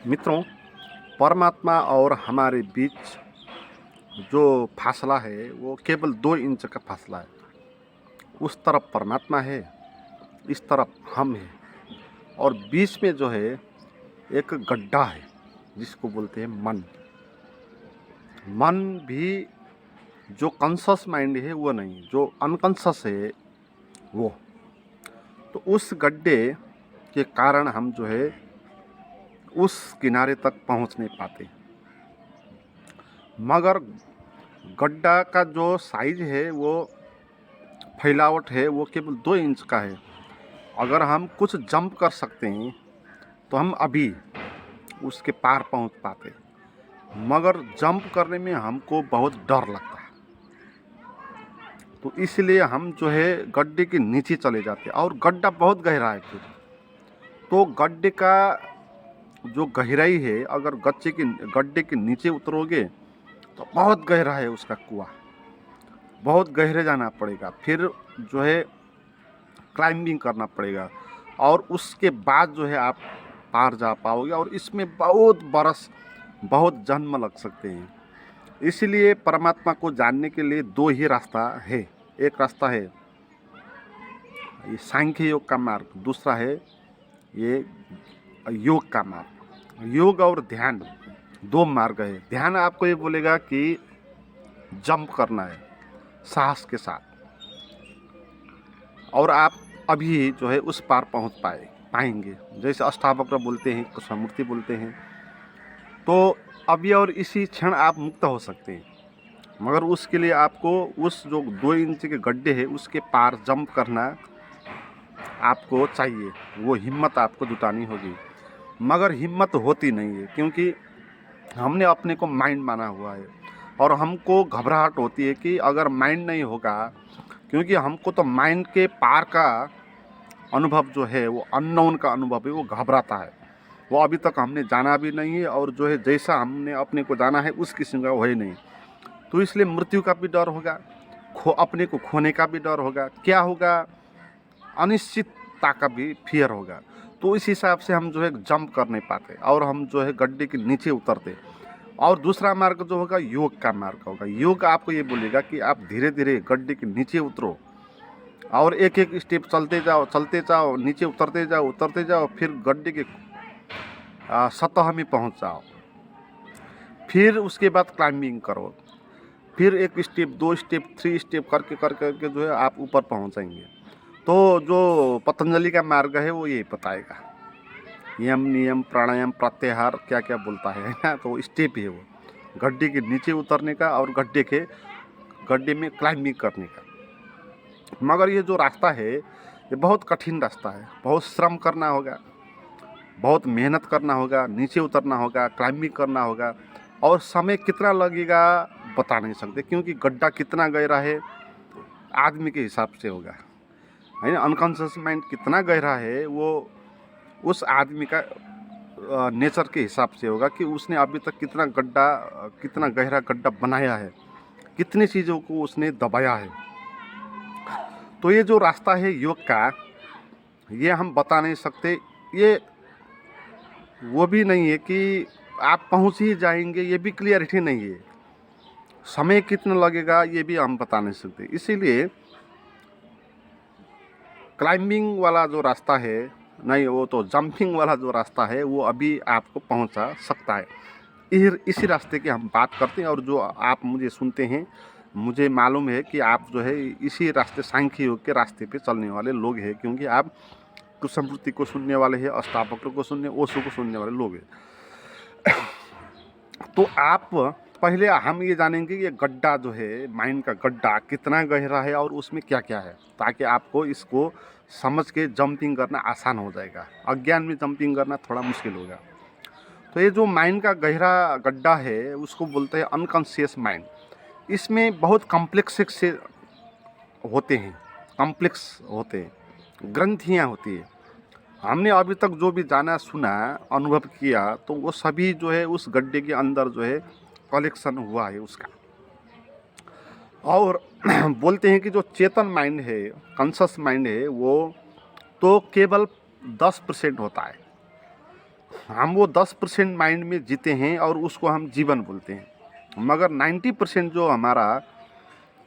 मित्रों, परमात्मा और हमारे बीच जो फासला है वो केवल 2 इंच का फासला है। उस तरफ परमात्मा है, इस तरफ हम हैं और बीच में जो है एक गड्ढा है जिसको बोलते हैं मन। मन भी जो कॉन्शस माइंड है वो नहीं, जो अनकॉन्शस है वो। तो उस गड्ढे के कारण हम जो है उस किनारे तक पहुंच नहीं पाते। मगर गड्ढा का जो साइज है वो फैलावट है वो केवल 2 इंच का है। अगर हम कुछ जंप कर सकते हैं तो हम अभी उसके पार पहुंच पाते, मगर जंप करने में हमको बहुत डर लगता है। तो इसलिए हम जो है गड्ढे के नीचे चले जाते हैं और गड्ढा बहुत गहरा है। फिर तो गड्ढे का जो गहराई है, अगर गड्ढे के नीचे उतरोगे तो बहुत गहरा है उसका कुआं, बहुत गहरे जाना पड़ेगा। फिर जो है क्लाइंबिंग करना पड़ेगा और उसके बाद जो है आप पार जा पाओगे और इसमें बहुत बरस, बहुत जन्म लग सकते हैं। इसलिए परमात्मा को जानने के लिए 2 ही रास्ता है। एक रास्ता है ये सांख्य योग का मार्ग, दूसरा है ये योग का मार्ग। योग और ध्यान 2 मार्ग है। ध्यान आपको ये बोलेगा कि जंप करना है साहस के साथ, और आप अभी जो है उस पार पहुंच पाएंगे। जैसे अष्टावक्र बोलते हैं, कृष्णमूर्ति बोलते हैं। तो अभी और इसी क्षण आप मुक्त हो सकते हैं, मगर उसके लिए आपको उस जो 2 इंच के गड्ढे है उसके पार जंप करना आपको चाहिए। वो हिम्मत आपको जुटानी होगी, मगर हिम्मत होती नहीं है क्योंकि हमने अपने को माइंड माना हुआ है और हमको घबराहट होती है कि अगर माइंड नहीं होगा, क्योंकि हमको तो माइंड के पार का अनुभव जो है वो अननोन का अनुभव है, वो घबराता है। वो अभी तक हमने जाना भी नहीं है और जो है जैसा हमने अपने को जाना है उस किस्म का वो है नहीं। तो इसलिए मृत्यु का भी डर होगा, अपने को खोने का भी डर होगा, क्या होगा, अनिश्चितता का भी फियर होगा। तो इस हिसाब से हम जो है जंप कर नहीं पाते और हम जो है गड्ढे के नीचे उतरते। और दूसरा मार्ग जो होगा योग का मार्ग होगा। योग आपको ये बोलेगा कि आप धीरे धीरे गड्ढे के नीचे उतरो और एक एक स्टेप चलते जाओ, नीचे उतरते जाओ, फिर गड्ढे के सतह में पहुंच जाओ। फिर उसके बाद क्लाइंबिंग करो, फिर 1 स्टेप, 2 स्टेप, 3 स्टेप करके जो है आप ऊपर पहुंचेंगे। तो जो पतंजलि का मार्ग है वो यही बताएगा, यम नियम प्राणायाम प्रत्याहार क्या क्या बोलता है ना। तो स्टेप है वो गड्ढे के नीचे उतरने का और गड्ढे में क्लाइंबिंग करने का। मगर ये जो रास्ता है ये बहुत कठिन रास्ता है, बहुत श्रम करना होगा, बहुत मेहनत करना होगा, नीचे उतरना होगा, क्लाइंबिंग करना होगा। और समय कितना लगेगा बता नहीं सकते, क्योंकि गड्ढा कितना गहरा है आदमी के हिसाब से होगा, है ना। अनकॉन्शियस माइंड कितना गहरा है वो उस आदमी का नेचर के हिसाब से होगा कि उसने अभी तक कितना गहरा गड्ढा बनाया है, कितनी चीज़ों को उसने दबाया है। तो ये जो रास्ता है योग का, ये हम बता नहीं सकते। ये वो भी नहीं है कि आप पहुंच ही जाएंगे, ये भी क्लियरिटी नहीं है। समय कितना लगेगा ये भी हम बता नहीं सकते। इसीलिए क्लाइंबिंग वाला जो रास्ता है नहीं, वो तो जंपिंग वाला जो रास्ता है वो अभी आपको पहुंचा सकता है। इसी रास्ते की हम बात करते हैं। और जो आप मुझे सुनते हैं, मुझे मालूम है कि आप जो है इसी रास्ते, सांख्य योग के रास्ते पे चलने वाले लोग हैं, क्योंकि आप कृष्णमूर्ति को सुनने वाले हैं, अष्टावक्र को सुनने, ओशो को सुनने वाले लोग हैं। तो आप पहले हम ये जानेंगे कि ये गड्ढा जो है, माइंड का गड्ढा कितना गहरा है और उसमें क्या क्या है, ताकि आपको इसको समझ के जंपिंग करना आसान हो जाएगा। अज्ञान में जंपिंग करना थोड़ा मुश्किल होगा। तो ये जो माइंड का गहरा गड्ढा है उसको बोलते हैं अनकॉन्शियस माइंड। इसमें बहुत कॉम्प्लेक्स से कॉम्प्लेक्स होते हैं, ग्रंथियाँ होती है। हमने अभी तक जो भी जाना सुना, अनुभव किया, तो वो सभी जो है उस गड्ढे के अंदर जो है कलेक्शन हुआ है उसका। और बोलते हैं कि जो चेतन माइंड है, कॉन्शस माइंड है, वो तो केवल 10% होता है। हम वो 10% माइंड में जीते हैं और उसको हम जीवन बोलते हैं। मगर 90% जो हमारा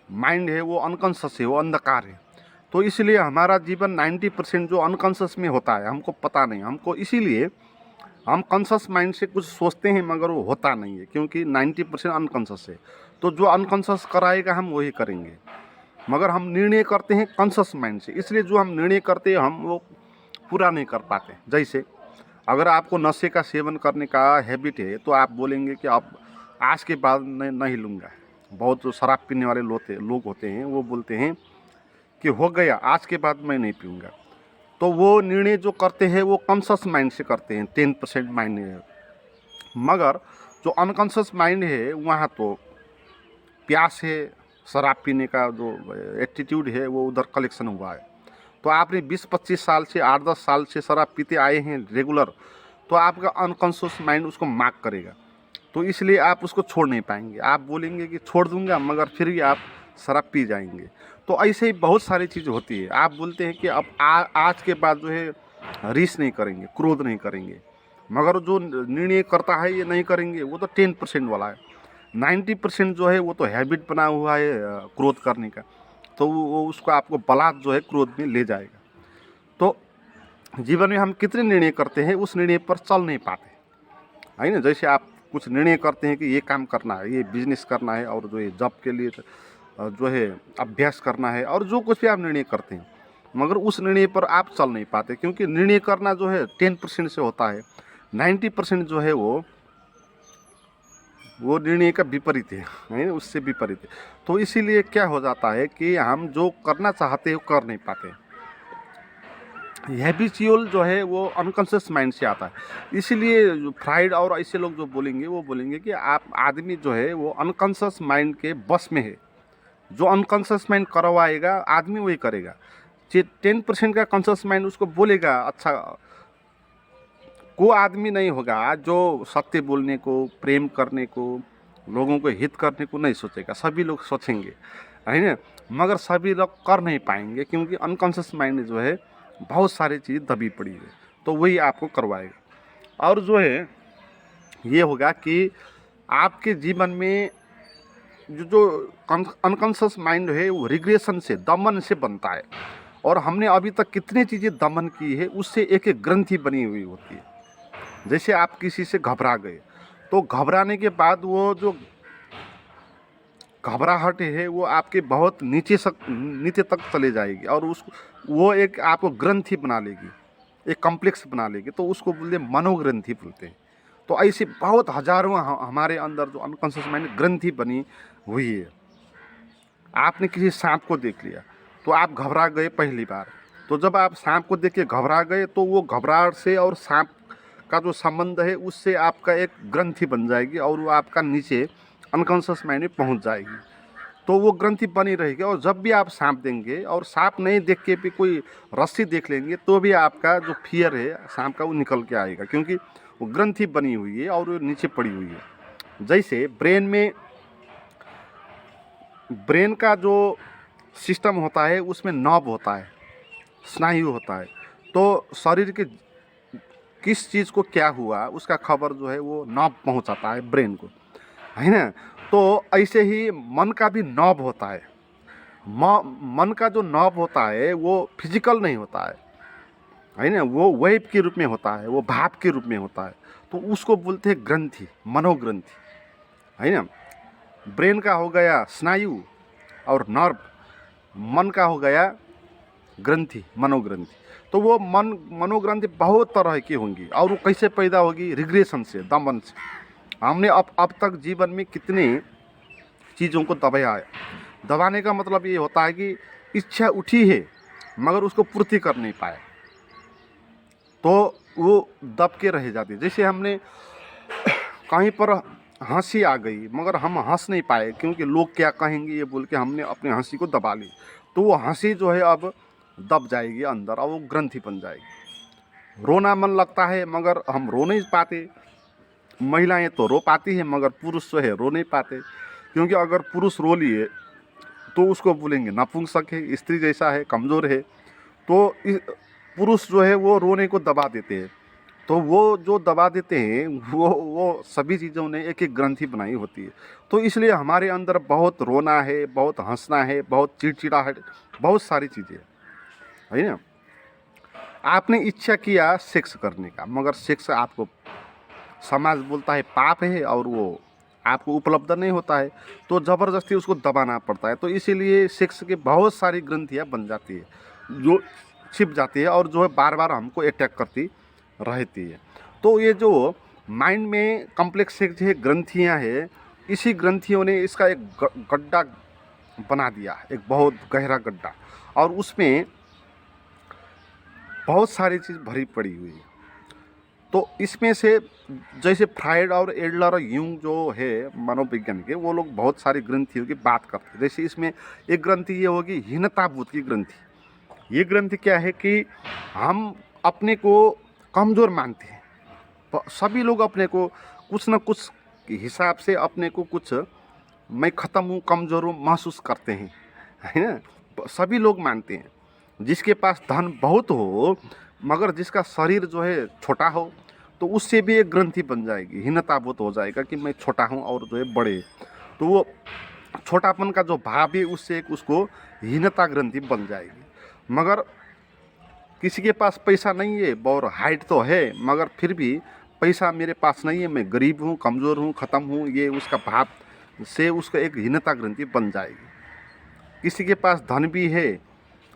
माइंड है वो अनकॉन्शियस है, वो अंधकार है। तो इसलिए हमारा जीवन 90% जो अनकॉन्शियस में होता है, हमको पता नहीं। हमको इसीलिए हम कॉन्शियस माइंड से कुछ सोचते हैं मगर वो होता नहीं है, क्योंकि 90% अनकॉन्शियस है। तो जो अनकॉन्शियस कराएगा हम वही करेंगे। मगर हम निर्णय करते हैं कॉन्शियस माइंड से, इसलिए जो हम निर्णय करते हैं हम वो पूरा नहीं कर पाते। जैसे अगर आपको नशे का सेवन करने का हैबिट है तो आप बोलेंगे कि आप आज के बाद नहीं लूँगा। बहुत जो शराब पीने वाले लोग होते हैं वो बोलते हैं कि हो गया, आज के बाद मैं नहीं पीऊँगा। तो वो निर्णय जो करते हैं वो कॉन्शियस माइंड से करते हैं, 10% माइंड है। मगर जो अनकॉन्शियस माइंड है वहाँ तो प्यास है, शराब पीने का जो एटीट्यूड है वो उधर कलेक्शन हुआ है। तो आपने 20-25 साल से 8-10 साल से शराब पीते आए हैं रेगुलर, तो आपका अनकॉन्शियस माइंड उसको मार्क करेगा। तो इसलिए आप उसको छोड़ नहीं पाएंगे। आप बोलेंगे कि छोड़ दूंगा, मगर फिर भी आप शराब पी जाएंगे। तो ऐसे ही बहुत सारी चीज़ होती है। आप बोलते हैं कि अब आज के बाद जो है रीस नहीं करेंगे, क्रोध नहीं करेंगे, मगर जो निर्णय करता है ये नहीं करेंगे, वो तो 10% वाला है। 90% जो है वो तो हैबिट बना हुआ है क्रोध करने का। तो वो उसको आपको बलात् जो है क्रोध में ले जाएगा। तो जीवन में हम कितने निर्णय करते हैं उस निर्णय पर चल नहीं पाते, है ना। जैसे आप कुछ निर्णय करते हैं कि ये काम करना है, ये बिजनेस करना है, और जो है जॉब के लिए जो है अभ्यास करना है, और जो कुछ भी आप निर्णय करते हैं, मगर उस निर्णय पर आप चल नहीं पाते, क्योंकि निर्णय करना जो है 10% से होता है। 90% जो है वो निर्णय का विपरीत है ना, उससे विपरीत है। तो इसीलिए क्या हो जाता है कि हम जो करना चाहते हैं वो कर नहीं पाते। हैबिचुअल जो है वो अनकॉन्शियस माइंड से आता है। इसीलिए फ्राइड और ऐसे लोग जो बोलेंगे वो बोलेंगे कि आप आदमी जो है वो अनकॉन्शियस माइंड के बस में है। जो अनकॉन्शियस माइंड करवाएगा आदमी वही करेगा। 10% का कॉन्शियस माइंड उसको बोलेगा अच्छा, को आदमी नहीं होगा जो सत्य बोलने को, प्रेम करने को, लोगों को हित करने को नहीं सोचेगा। सभी लोग सोचेंगे, है ना, मगर सभी लोग कर नहीं पाएंगे, क्योंकि अनकॉन्शियस माइंड जो है बहुत सारी चीज़ दबी पड़ी है। तो वही आपको करवाएगा। और जो है ये होगा कि आपके जीवन में जो अनकॉन्शियस माइंड है वो रिग्रेशन से, दमन से बनता है। और हमने अभी तक कितनी चीज़ें दमन की है उससे एक एक ग्रंथि बनी हुई होती है। जैसे आप किसी से घबरा गए, तो घबराने के बाद वो जो घबराहट है वो आपके बहुत नीचे तक चले जाएगी, और वो एक आपको ग्रंथि बना लेगी, एक कॉम्प्लेक्स बना लेगी। तो उसको बोलते मनोग्रंथि बोलते हैं। तो ऐसे बहुत हजारों हमारे अंदर जो अनकॉन्शियस माइंड ग्रंथि बनी हुई है। आपने किसी सांप को देख लिया तो आप घबरा गए पहली बार, तो जब आप सांप को देख के घबरा गए तो वो घबराहट से और सांप का जो संबंध है उससे आपका एक ग्रंथि बन जाएगी, और वो आपका नीचे अनकॉन्शियस माइंड में पहुंच जाएगी। तो वो ग्रंथि बनी रहेगी, और जब भी आप सांप देंगे और सांप नहीं देख के भी कोई रस्सी देख लेंगे तो भी आपका जो फियर है सांप का वो निकल के आएगा, क्योंकि वो ग्रंथि बनी हुई है और वो नीचे पड़ी हुई है। जैसे ब्रेन का जो सिस्टम होता है उसमें नर्व होता है, स्नायु होता है। तो शरीर के किस चीज़ को क्या हुआ उसका खबर जो है वो नर्व पहुंचाता है ब्रेन को, है ना। तो ऐसे ही मन का भी नर्व होता है। मन का जो नर्व होता है वो फिजिकल नहीं होता है ना, वो वेव के रूप में होता है, वो भाप के रूप में होता है। तो उसको बोलते हैं ग्रंथि, मनोग्रंथि, है ना। ब्रेन का हो गया स्नायु और नर्व, मन का हो गया ग्रंथि, मनोग्रंथि। तो वो मनोग्रंथि बहुत तरह की होंगी, और वो कैसे पैदा होगी? रिग्रेशन से, दमन से। हमने अब तक जीवन में कितने चीज़ों को दबाया है। दबाने का मतलब ये होता है कि इच्छा उठी है मगर उसको पूर्ति कर नहीं पाए, तो वो दब के रह जाती है। जैसे हमने कहीं पर हंसी आ गई मगर हम हंस नहीं पाए, क्योंकि लोग क्या कहेंगे ये बोल के हमने अपनी हंसी को दबा ली। तो वो हंसी जो है अब दब जाएगी अंदर, और वो ग्रंथि बन जाएगी। रोना मन लगता है मगर हम रो नहीं पाते। महिलाएं तो रो पाती हैं मगर पुरुष जो है रो नहीं पाते, क्योंकि अगर पुरुष रो लिए तो उसको बोलेंगे नपुंसक है, स्त्री जैसा है, कमज़ोर है। तो पुरुष जो है वो रोने को दबा देते हैं। तो वो जो दबा देते हैं वो सभी चीज़ों ने एक एक ग्रंथि बनाई होती है। तो इसलिए हमारे अंदर बहुत रोना है, बहुत हंसना है, बहुत चिड़चिड़ाहट, बहुत सारी चीज़ें है ना। आपने इच्छा किया सेक्स करने का, मगर सेक्स आपको समाज बोलता है पाप है और वो आपको उपलब्ध नहीं होता है, तो ज़बरदस्ती उसको दबाना पड़ता है। तो इसीलिए सेक्स की बहुत सारी ग्रंथियाँ बन जाती है जो छिप जाती है और जो है बार बार हमको अटैक करती रहती है। तो ये जो माइंड में कॉम्प्लेक्स से जो है ग्रंथियाँ है, इसी ग्रंथियों ने इसका एक गड्ढा बना दिया, एक बहुत गहरा गड्ढा, और उसमें बहुत सारी चीज़ भरी पड़ी हुई है। तो इसमें से जैसे फ्राइड और एडलर और यूंग जो है मनोविज्ञान के, वो लोग बहुत सारी ग्रंथियों की बात करते हैं। जैसे इसमें एक ग्रंथि ये होगी हीनताबोध की ग्रंथि। ये ग्रंथि क्या है कि हम अपने को कमज़ोर मानते हैं। सभी लोग अपने को कुछ न कुछ हिसाब से अपने को कुछ मैं ख़त्म हूँ, कमज़ोर हूँ महसूस करते हैं, है ना। सभी लोग मानते हैं। जिसके पास धन बहुत हो मगर जिसका शरीर जो है छोटा हो, तो उससे भी एक ग्रंथि बन जाएगी, हीनताबोध हो जाएगा कि मैं छोटा हूँ और जो है बड़े, तो वो छोटापन का जो भाव है उससे एक उसको हीनता ग्रंथि बन जाएगी। मगर किसी के पास पैसा नहीं है और हाइट तो है, मगर फिर भी पैसा मेरे पास नहीं है, मैं गरीब हूँ, कमज़ोर हूँ, ख़त्म हूँ, ये उसका भाव से उसका एक हीनता ग्रंथि बन जाएगी। किसी के पास धन भी है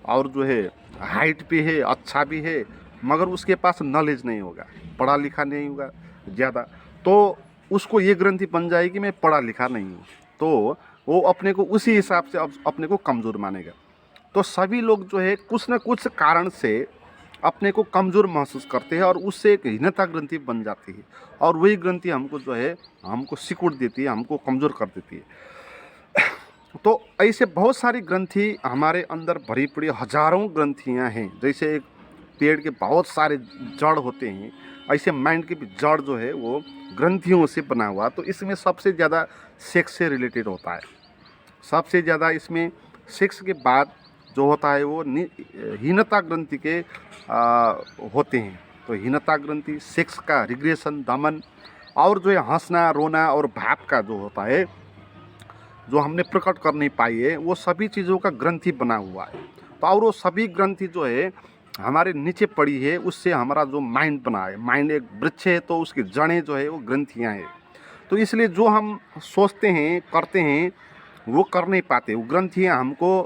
और जो है हाइट भी है, अच्छा भी है, मगर उसके पास नॉलेज नहीं होगा, पढ़ा लिखा नहीं होगा ज़्यादा, तो उसको ये ग्रंथि बन जाएगी मैं पढ़ा लिखा नहीं हूँ, तो वो अपने को उसी हिसाब से अब अपने को कमज़ोर मानेगा। तो सभी लोग जो है कुछ न कुछ कारण से अपने को कमज़ोर महसूस करते हैं और उससे एक हीनता ग्रंथि बन जाती है, और वही ग्रंथि हमको जो है हमको सिकुड़ देती है, हमको कमज़ोर कर देती है। तो ऐसे बहुत सारी ग्रंथि हमारे अंदर भरी पड़ी हजारों ग्रंथियां हैं। जैसे एक पेड़ के बहुत सारे जड़ होते हैं, ऐसे माइंड के भी जड़ जो है वो ग्रंथियों से बना हुआ। तो इसमें सबसे ज़्यादा सेक्स से रिलेटेड होता है। सबसे ज़्यादा इसमें सेक्स के बाद जो होता है वो हीनता ग्रंथि के होते हैं। तो हीनता ग्रंथि, सेक्स का रिग्रेशन, दमन, और जो है हंसना, रोना और भाव का जो होता है जो हमने प्रकट कर नहीं पाई है, वो सभी चीज़ों का ग्रंथि बना हुआ है। तो और वो सभी ग्रंथि जो है हमारे नीचे पड़ी है, उससे हमारा जो माइंड बना है, माइंड एक वृक्ष है तो उसकी जड़ें जो है वो ग्रंथियाँ हैं। तो इसलिए जो हम सोचते हैं, करते हैं, वो कर नहीं पाते, वो ग्रंथियाँ हमको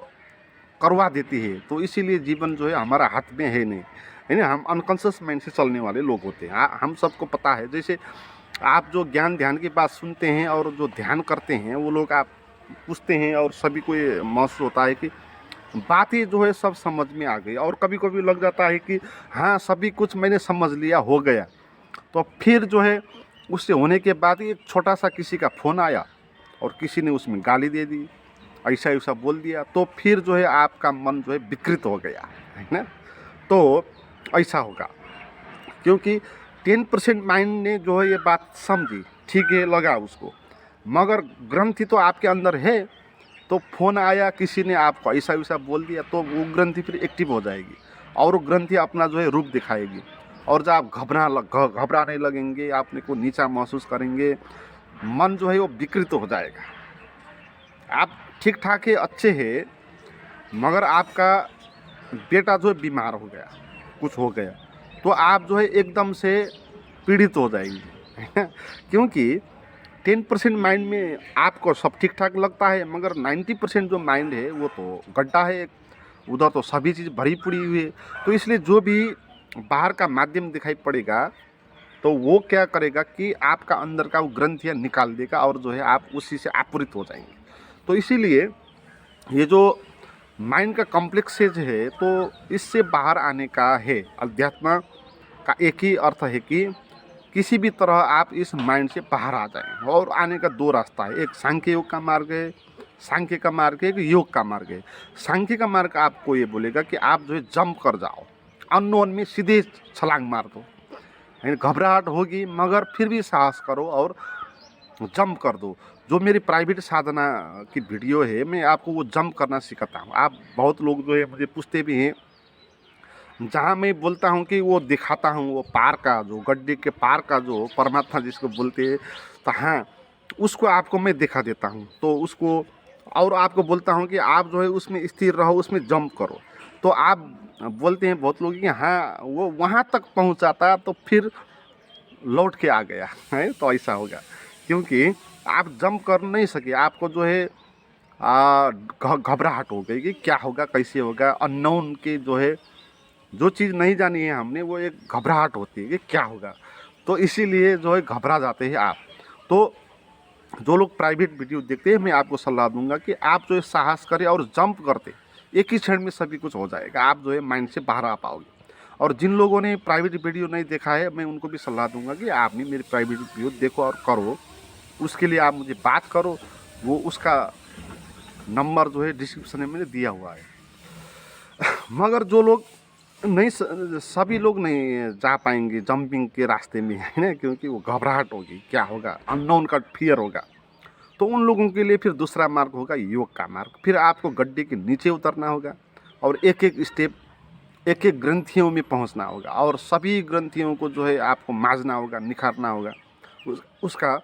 करवा देती है। तो इसीलिए जीवन जो है हमारा हाथ में है नहीं, है ना। हम अनकॉन्शियस माइंड से चलने वाले लोग होते हैं। हम सबको पता है। जैसे आप जो ज्ञान ध्यान की बात सुनते हैं और जो ध्यान करते हैं, वो लोग आप पूछते हैं और सभी को ये महसूस होता है कि बातें जो है सब समझ में आ गई, और कभी कभी लग जाता है कि हाँ सभी कुछ मैंने समझ लिया, हो गया। तो फिर जो है उससे होने के बाद एक छोटा सा किसी का फ़ोन आया और किसी ने उसमें गाली दे दी, ऐसा ऐसा बोल दिया, तो फिर जो है आपका मन जो है विकृत हो गया, है ना। तो ऐसा होगा क्योंकि 10% माइंड ने जो है ये बात समझी, ठीक है, लगा उसको, मगर ग्रंथि तो आपके अंदर है। तो फ़ोन आया, किसी ने आपको ऐसा वैसा बोल दिया, तो वो ग्रंथि फिर एक्टिव हो जाएगी और वो ग्रंथि अपना जो है रूप दिखाएगी। और जब आप घबराने लगेंगे, आपने को नीचा महसूस करेंगे, मन जो है वो विकृत हो जाएगा। आप ठीक ठाक है, अच्छे हैं, मगर आपका बेटा जो है बीमार हो गया, कुछ हो गया, तो आप जो है एकदम से पीड़ित हो जाएंगे क्योंकि 10% माइंड में आपको सब ठीक ठाक लगता है, मगर 90% जो माइंड है वो तो गड्ढा है, उधर तो सभी चीज़ भरी पड़ी हुई है। तो इसलिए जो भी बाहर का माध्यम दिखाई पड़ेगा, तो वो क्या करेगा कि आपका अंदर का वो ग्रंथियाँ निकाल देगा और जो है आप उसी से आपूरित हो जाएंगे। तो इसीलिए ये जो माइंड का कॉम्प्लेक्सेज है, तो इससे बाहर आने का है, अध्यात्म का एक ही अर्थ है कि किसी भी तरह आप इस माइंड से बाहर आ जाएं। और आने का दो रास्ता है, एक सांख्य योग का मार्ग है, सांख्य का मार्ग है, एक योग का मार्ग है। सांख्य का मार्ग आपको ये बोलेगा कि आप जो है जंप कर जाओ, अननोन में सीधे छलांग मार दो, घबराहट होगी मगर फिर भी साहस करो और जंप कर दो। जो मेरी प्राइवेट साधना की वीडियो है, मैं आपको वो जंप करना सिखाता हूँ। आप बहुत लोग जो है मुझे पूछते भी हैं, जहाँ मैं बोलता हूँ कि वो दिखाता हूँ वो पार का जो गड्ढे के पार का जो परमात्मा जिसको बोलते हैं, तो हाँ उसको आपको मैं दिखा देता हूँ। तो उसको और आपको बोलता हूँ कि आप जो है उसमें स्थिर रहो, उसमें जंप करो। तो आप बोलते हैं बहुत लोग कि हाँ वो वहाँ तक पहुँचाता तो फिर लौट के आ गया है, तो ऐसा होगा क्योंकि आप जंप कर नहीं सके। आपको जो है घबराहट हो गई कि क्या होगा, कैसे होगा, अननोन के जो है जो चीज़ नहीं जानी है हमने, वो एक घबराहट होती है कि क्या होगा। तो इसीलिए जो है घबरा जाते हैं आप। तो जो लोग प्राइवेट वीडियो देखते हैं, मैं आपको सलाह दूंगा कि आप जो है साहस करें और जंप करते, एक ही क्षण में सभी कुछ हो जाएगा, आप जो है माइंड से बाहर आ पाओगे। और जिन लोगों ने प्राइवेट वीडियो नहीं देखा है, मैं उनको भी सलाह दूंगा कि आप भी मेरी प्राइवेट वीडियो देखो और करो। उसके लिए आप मुझे बात करो, वो उसका नंबर जो है डिस्क्रिप्शन में मैंने दिया हुआ है। मगर जो लोग नहीं सभी लोग नहीं जा पाएंगे जंपिंग के रास्ते में, है ना, क्योंकि वो घबराहट होगी, क्या होगा, अननोन का फियर होगा। तो उन लोगों के लिए फिर दूसरा मार्ग होगा योग का मार्ग। फिर आपको गड्ढे के नीचे उतरना होगा और एक एक स्टेप, एक एक ग्रंथियों में पहुंचना होगा और सभी ग्रंथियों को जो है आपको मांझना होगा, निखारना होगा, उसका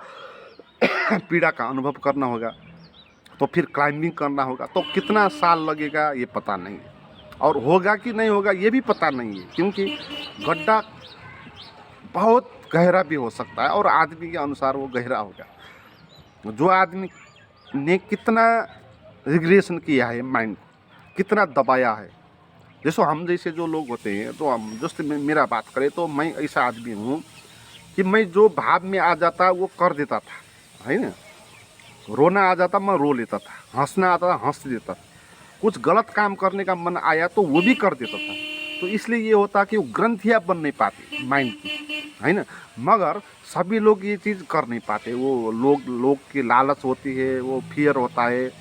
पीड़ा का अनुभव करना होगा। तो फिर क्लाइंबिंग करना होगा। तो कितना साल लगेगा ये पता नहीं है, और होगा कि नहीं होगा ये भी पता नहीं है, क्योंकि गड्ढा बहुत गहरा भी हो सकता है और आदमी के अनुसार वो गहरा होगा। जो आदमी ने कितना रिग्रेशन किया है, माइंड कितना दबाया है। जैसे हम जैसे जो लोग होते हैं, तो हम जैसे मेरा बात करें तो मैं ऐसा आदमी हूँ कि मैं जो भाव में आ जाता वो कर देता था, है ना। रोना आ जाता मैं रो लेता था, हंसना आता था हंस देता था, कुछ गलत काम करने का मन आया तो वो भी कर देता था। तो इसलिए ये होता कि वो ग्रंथियाँ बन नहीं पाती माइंड की, है ना। मगर सभी लोग ये चीज़ कर नहीं पाते। वो लोग की लालच होती है, वो फियर होता है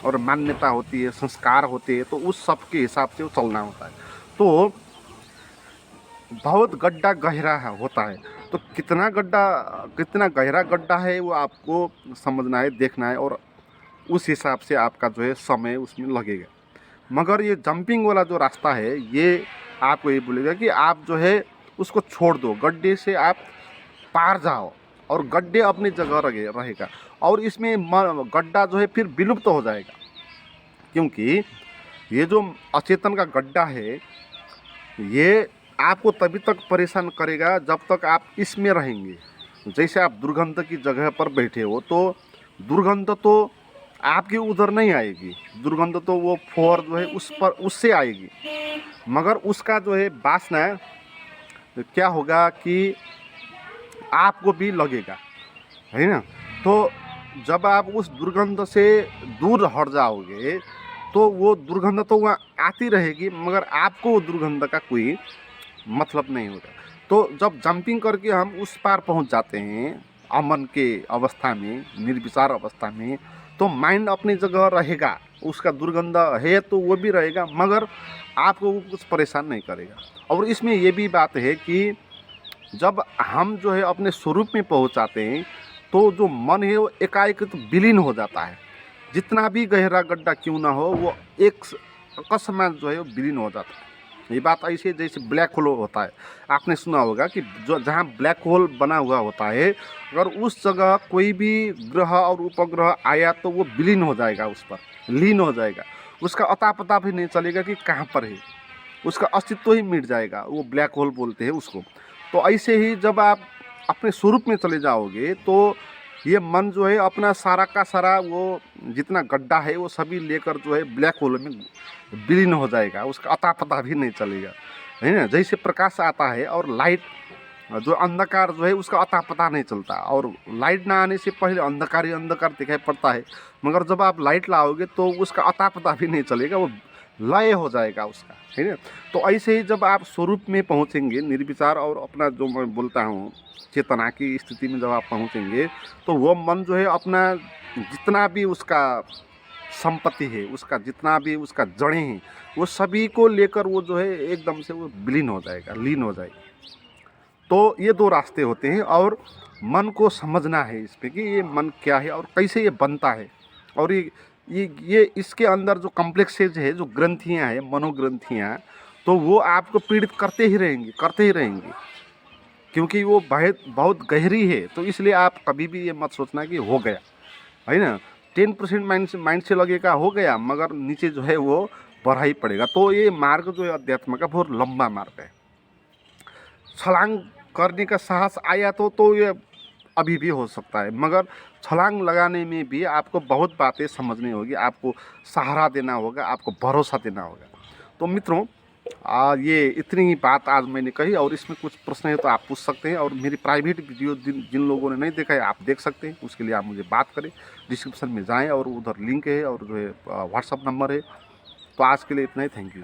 और मान्यता होती है, संस्कार होते हैं, तो उस सब के हिसाब से वो चलना होता है। तो बहुत गड्ढा गहरा होता है। तो कितना गहरा गड्ढा है वो आपको समझना है, देखना है, और उस हिसाब से आपका जो है समय उसमें लगेगा। मगर ये जंपिंग वाला जो रास्ता है, ये आपको ये बोलेगा कि आप जो है उसको छोड़ दो, गड्ढे से आप पार जाओ और गड्ढे अपनी जगह रहेगा। और इसमें गड्ढा जो है फिर विलुप्त हो जाएगा, क्योंकि ये जो अचेतन का गड्ढा है ये आपको तभी तक परेशान करेगा जब तक आप इसमें रहेंगे। जैसे आप दुर्गंध की जगह पर बैठे हो, तो दुर्गंध तो आपके उधर नहीं आएगी, दुर्गंध तो वो फोर जो है उस पर उससे आएगी। मगर उसका जो है वासना क्या होगा कि आपको भी लगेगा, है ना। तो जब आप उस दुर्गंध से दूर हट जाओगे तो वो दुर्गंध तो वहाँ आती रहेगी, मगर आपको वो दुर्गंध का कोई मतलब नहीं होगा। तो जब जंपिंग करके हम उस पार पहुंच जाते हैं अमन के अवस्था में, निर्विचार अवस्था में, तो माइंड अपनी जगह रहेगा, उसका दुर्गंध है तो वो भी रहेगा, मगर आपको वो कुछ परेशान नहीं करेगा। और इसमें ये भी बात है कि जब हम जो है अपने स्वरूप में पहुंच जाते हैं तो जो मन है वो एकाएक तो विलीन हो जाता है। जितना भी गहरा गड्ढा क्यों ना हो, वो एक अकस्मात जो है वो विलीन हो जाता है। ये बात ऐसे जैसे ब्लैक होल होता है, आपने सुना होगा कि जो जहाँ ब्लैक होल बना हुआ होता है, अगर उस जगह कोई भी ग्रह और उपग्रह आया तो वो विलीन हो जाएगा, उस पर लीन हो जाएगा, उसका अता पता भी नहीं चलेगा कि कहाँ पर है, उसका अस्तित्व ही मिट जाएगा। वो ब्लैक होल बोलते हैं उसको। तो ऐसे ही जब आप अपने स्वरूप में चले जाओगे तो ये मन जो है अपना सारा का सारा वो जितना गड्ढा है वो सभी लेकर जो है ब्लैक होल में विलीन हो जाएगा, उसका अता पता भी नहीं चलेगा, है ना। जैसे प्रकाश आता है और लाइट, जो अंधकार जो है उसका अता पता नहीं चलता, और लाइट ना आने से पहले अंधकार ही अंधकार दिखाई पड़ता है, मगर जब आप लाइट लाओगे तो उसका अता पता भी नहीं चलेगा, वो लय हो जाएगा उसका, है ना। तो ऐसे ही जब आप स्वरूप में पहुँचेंगे, निर्विचार और अपना जो मैं बोलता हूँ चेतना की स्थिति में जब आप पहुँचेंगे, तो वो मन जो है अपना जितना भी उसका संपत्ति है, उसका जितना भी उसका जड़ें हैं, वो सभी को लेकर वो जो है एकदम से वो विलीन हो जाएगा, लीन हो जाएगा। तो ये दो रास्ते होते हैं, और मन को समझना है इस पे कि ये मन क्या है और कैसे ये बनता है। और ये इसके अंदर जो कॉम्प्लेक्सेज है, जो ग्रंथियाँ हैं, मनोग्रंथियाँ, तो वो आपको पीड़ित करते ही रहेंगे, क्योंकि वो बहुत गहरी है। तो इसलिए आप कभी भी ये मत सोचना कि हो गया, है ना। 10% माइंड से लगेगा हो गया, मगर नीचे जो है वो बढ़ा ही पड़ेगा। तो ये मार्ग जो है अध्यात्म का बहुत लंबा मार्ग है। छलांग करने का साहस आया तो ये अभी भी हो सकता है, मगर छलांग लगाने में भी आपको बहुत बातें समझनी होगी, आपको सहारा देना होगा, आपको भरोसा देना होगा। तो मित्रों, ये इतनी ही बात आज मैंने कही, और इसमें कुछ प्रश्न है तो आप पूछ सकते हैं, और मेरी प्राइवेट वीडियो जिन लोगों ने नहीं देखा है आप देख सकते हैं, उसके लिए आप मुझे बात करें, डिस्क्रिप्शन में जाएं और उधर लिंक है और जो है व्हाट्सअप नंबर है। तो आज के लिए इतना ही, थैंक यू।